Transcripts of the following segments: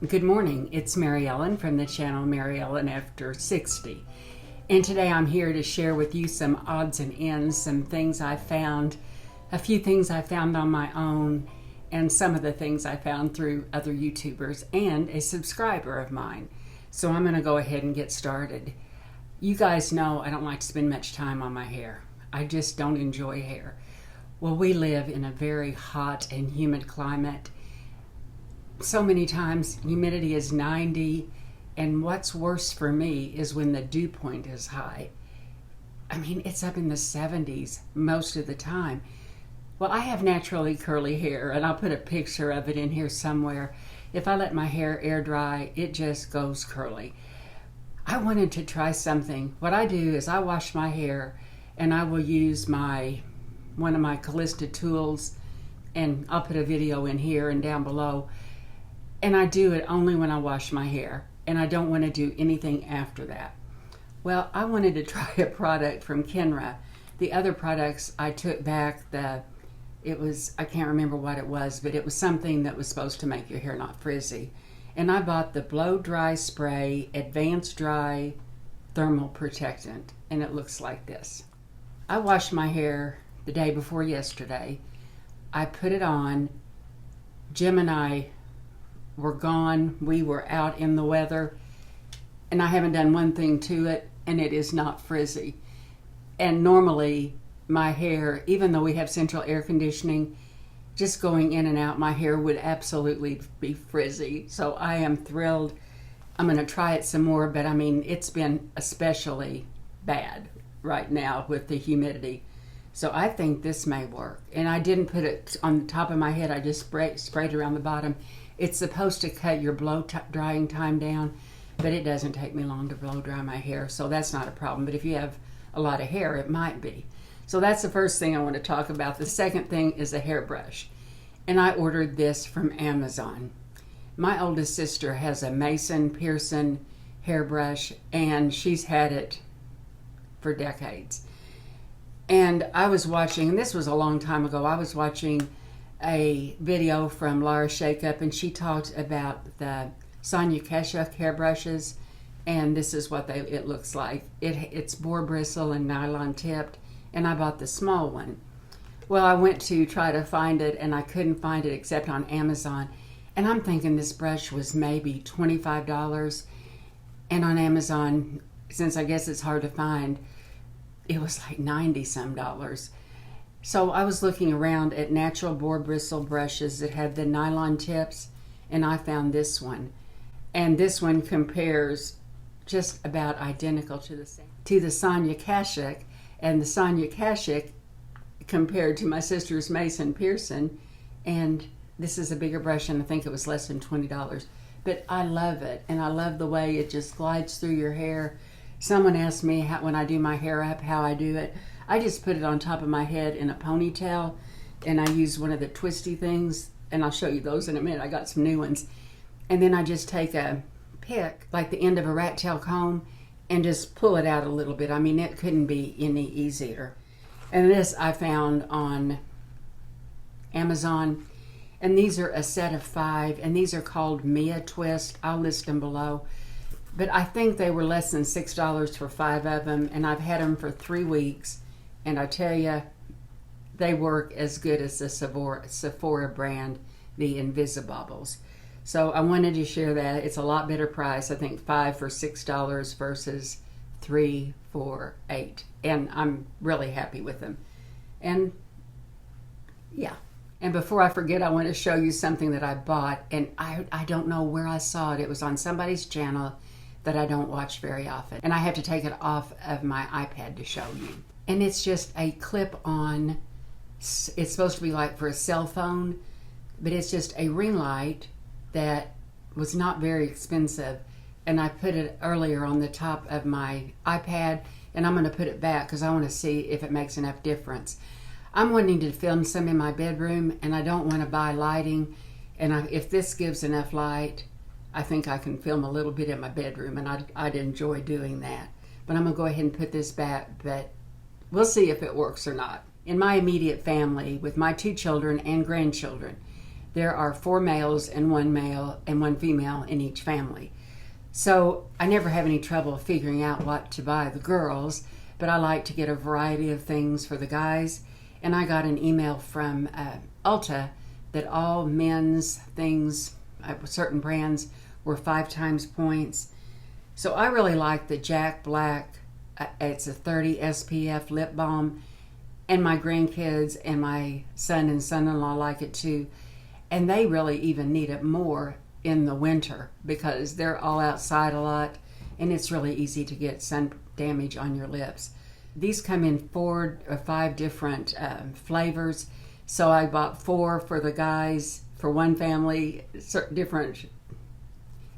Good morning, it's MaryEllen from the channel MaryEllen After 60. And today I'm here to share with you some odds and ends, some things I found, a few things I found on my own, and some of the things I found through other YouTubers and a subscriber of mine. So I'm going to go ahead and get started. You guys know I don't like to spend much time on my hair. I just don't enjoy hair. Well, we live in a very hot and humid climate. So many times humidity is 90, and what's worse for me is when the dew point is high. I mean, it's up in the 70s most of the time. Well, I have naturally curly hair, and I'll put a picture of it in here somewhere. If I let my hair air dry, it just goes curly. I wanted to try something. What I do is I wash my hair, and I will use one of my Callista tools, and I'll put a video in here and down below. And I do it only when I wash my hair, and I don't want to do anything after that. Well, I wanted to try a product from Kenra. The other products I took back, I can't remember what it was, but it was something that was supposed to make your hair not frizzy. And I bought the Blow Dry Spray Advanced Dry Thermal Protectant, and it looks like this. I washed my hair the day before yesterday. I put it on. Jim and I were gone. We were out in the weather, and I haven't done one thing to it, and it is not frizzy. And normally my hair, even though we have central air conditioning, just going in and out, my hair would absolutely be frizzy. So I am thrilled. I'm going to try it some more, but I mean, it's been especially bad right now with the humidity. So I think this may work. And I didn't put it on the top of my head. I just sprayed around the bottom. It's supposed to cut your drying time down, but it doesn't take me long to blow dry my hair, so that's not a problem. But if you have a lot of hair, it might be. So that's the first thing I want to talk about. The second thing is a hairbrush, and I ordered this from Amazon. My oldest sister has a Mason Pearson hairbrush, and she's had it for decades. And I was watching, and this was a long time ago, I was watching a video from Laura Shakeup, and she talked about the Sonia Kashuk hairbrushes, and this is what it looks like. It's boar bristle and nylon tipped, and I bought the small one. Well, I went to try to find it, and I couldn't find it except on Amazon, and I'm thinking this brush was maybe $25, and on Amazon, since I guess it's hard to find, it was like 90 some dollars. So I was looking around at natural boar bristle brushes that had the nylon tips, and I found this one. And this one compares just about identical to the Sonia Kashuk, and the Sonia Kashuk compared to my sister's Mason Pearson, and this is a bigger brush, and I think it was less than $20. But I love it, and I love the way it just glides through your hair. Someone asked me when I do my hair up how I do it. I just put it on top of my head in a ponytail, and I use one of the twisty things, and I'll show you those in a minute. I got some new ones. And then I just take a pick, like the end of a rat tail comb, and just pull it out a little bit. I mean, it couldn't be any easier. And this I found on Amazon, and these are a set of 5, and these are called Mia Twist. I'll list them below. But I think they were less than $6 for 5 of them, and I've had them for 3 weeks. And I tell you, they work as good as the Sephora brand, the Invisibobbles. So I wanted to share that. It's a lot better price. I think 5 for $6 versus 3 for $8. And I'm really happy with them. And yeah. And before I forget, I want to show you something that I bought. And I don't know where I saw it. It was on somebody's channel that I don't watch very often. And I have to take it off of my iPad to show you. And it's just a clip-on, it's supposed to be like for a cell phone, but it's just a ring light that was not very expensive. And I put it earlier on the top of my iPad, and I'm going to put it back because I want to see if it makes enough difference. I'm wanting to film some in my bedroom, and I don't want to buy lighting. And if this gives enough light, I think I can film a little bit in my bedroom, and I'd enjoy doing that. But I'm going to go ahead and put this back, but we'll see if it works or not. In my immediate family, with my 2 children and grandchildren, there are 4 males and 1 male and 1 female in each family. So I never have any trouble figuring out what to buy the girls, but I like to get a variety of things for the guys. And I got an email from Ulta that all men's things, certain brands, were 5 times points. So I really like the Jack Black, it's a 30 SPF lip balm, and my grandkids and my son and son-in-law like it too. And they really even need it more in the winter because they're all outside a lot, and it's really easy to get sun damage on your lips. These come in 4 or 5 different flavors. So I bought 4 for the guys for one family, different,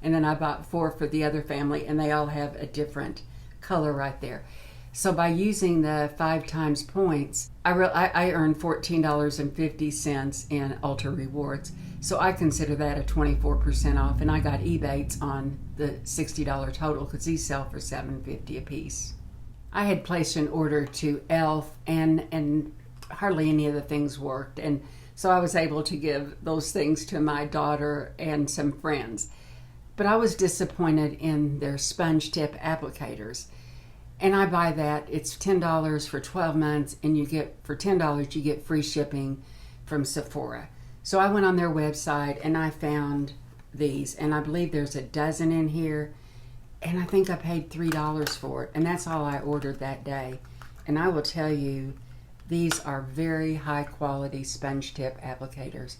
and then I bought 4 for the other family, and they all have a different color right there. So by using the 5 times points, I earned $14.50 in Ulta rewards. So I consider that a 24% off, and I got Ebates on the $60 total because these sell for $7.50 a piece. I had placed an order to Elle, and hardly any of the things worked, and so I was able to give those things to my daughter and some friends. But I was disappointed in their sponge tip applicators, and I buy that. It's $10 for 12 months, and for $10 you get free shipping from Sephora. So I went on their website and I found these, and I believe there's a dozen in here, and I think I paid $3 for it, and that's all I ordered that day. And I will tell you, these are very high quality sponge tip applicators.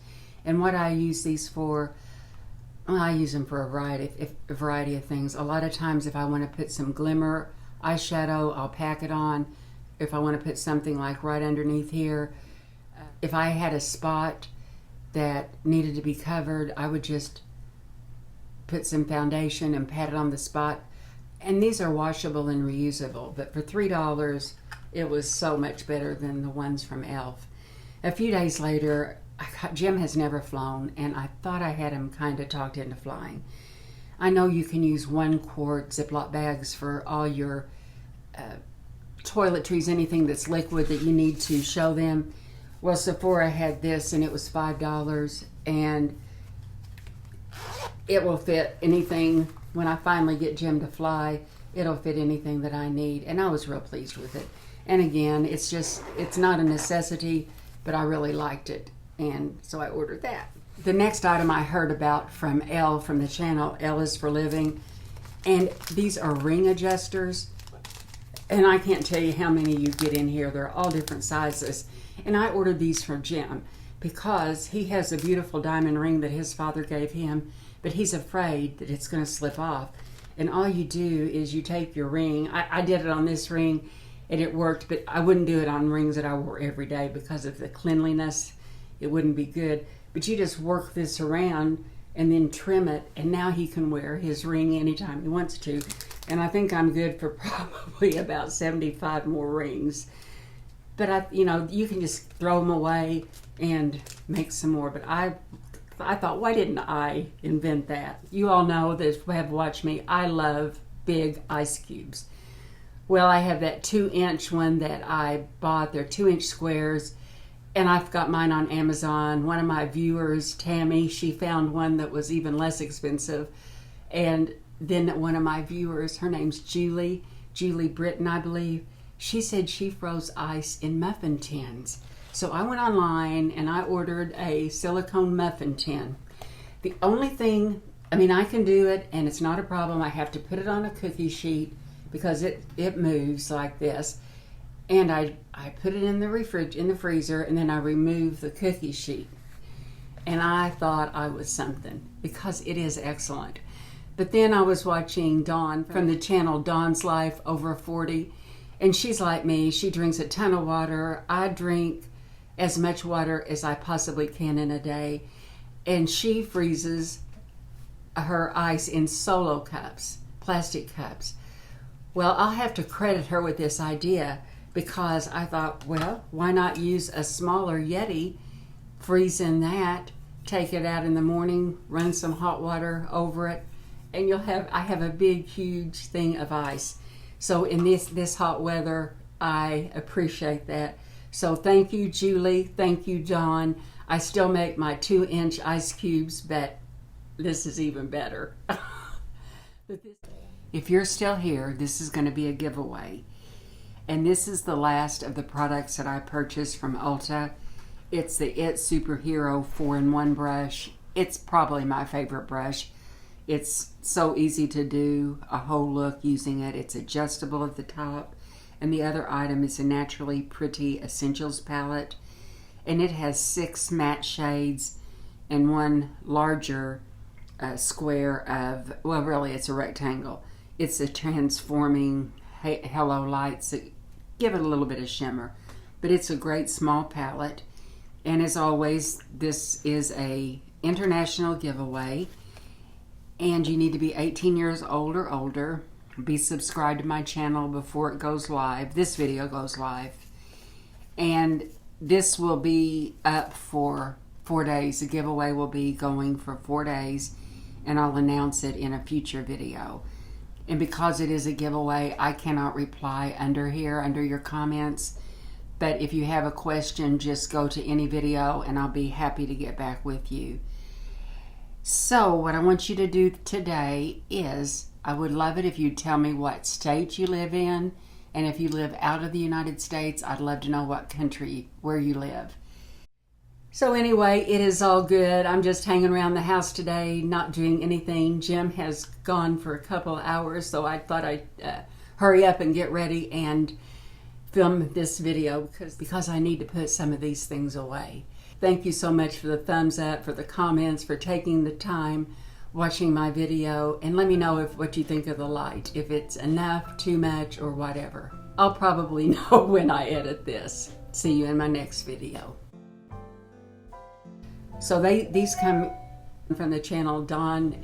And what I use these for, well, I use them for a variety of things. A lot of times if I want to put some glimmer eyeshadow, I'll pack it on. If I want to put something like right underneath here, if I had a spot that needed to be covered, I would just put some foundation and pat it on the spot. And these are washable and reusable, but for $3 it was so much better than the ones from Elle. A few days later, Jim has never flown, and I thought I had him kind of talked into flying. I know you can use 1 quart Ziploc bags for all your toiletries, anything that's liquid that you need to show them. Well, Sephora had this, and it was $5, and it will fit anything. When I finally get Jim to fly, it'll fit anything that I need, and I was real pleased with it. And again, it's not a necessity, but I really liked it, and so I ordered that. The next item I heard about from Elle, from the channel Elle is for Living, and these are ring adjusters, and I can't tell you how many you get in here. They're all different sizes, and I ordered these from Jim because he has a beautiful diamond ring that his father gave him, but he's afraid that it's going to slip off. And all you do is you take your ring. I did it on this ring, and it worked, but I wouldn't do it on rings that I wore every day because of the cleanliness. It wouldn't be good. But you just work this around and then trim it, and now he can wear his ring anytime he wants to. And I think I'm good for probably about 75 more rings. But you can just throw them away and make some more. But I thought, why didn't I invent that? You all know that have watched me. I love big ice cubes. Well, I have that 2-inch one that I bought. They're 2-inch squares, and I've got mine on Amazon. One of my viewers, Tammy, she found one that was even less expensive. And then one of my viewers, her name's Julie Britton, I believe, she said she froze ice in muffin tins. So I went online and I ordered a silicone muffin tin. The only thing, I can do it and it's not a problem. I have to put it on a cookie sheet because it moves like this. And I put it in the freezer, and then I remove the cookie sheet. And I thought I was something because it is excellent. But then I was watching Dawn from the channel Dawn's Life Over 40, and she's like me. She drinks a ton of water. I drink as much water as I possibly can in a day, and she freezes her ice in solo cups, plastic cups. Well, I'll have to credit her with this idea because I thought, well, why not use a smaller Yeti, freeze in that, take it out in the morning, run some hot water over it, and I have a big, huge thing of ice. So in this hot weather, I appreciate that. So thank you, Julie. Thank you, Dawn. I still make my 2-inch ice cubes, but this is even better. If you're still here, this is going to be a giveaway. And this is the last of the products that I purchased from Ulta. It's the It Superhero 4-in-1 brush. It's probably my favorite brush. It's so easy to do a whole look using it. It's adjustable at the top. And the other item is a Naturally Pretty Essentials palette. And it has 6 matte shades and one larger square of, well, really it's a rectangle. It's a transforming halo lights that give it a little bit of shimmer. But it's a great small palette. And as always, this is a international giveaway. And you need to be 18 years old or older. Be subscribed to my channel before it goes live. This video goes live. And this will be up for 4 days. The giveaway will be going for 4 days. And I'll announce it in a future video. And because it is a giveaway, I cannot reply under here, under your comments. But if you have a question, just go to any video and I'll be happy to get back with you. So what I want you to do today is, I would love it if you'd tell me what state you live in. And if you live out of the United States, I'd love to know what country, where you live. So anyway, it is all good. I'm just hanging around the house today, not doing anything. Jim has gone for a couple of hours, so I thought I'd hurry up and get ready and film this video because I need to put some of these things away. Thank you so much for the thumbs up, for the comments, for taking the time watching my video, and let me know what you think of the light, if it's enough, too much, or whatever. I'll probably know when I edit this. See you in my next video. So these come from the channel Dawn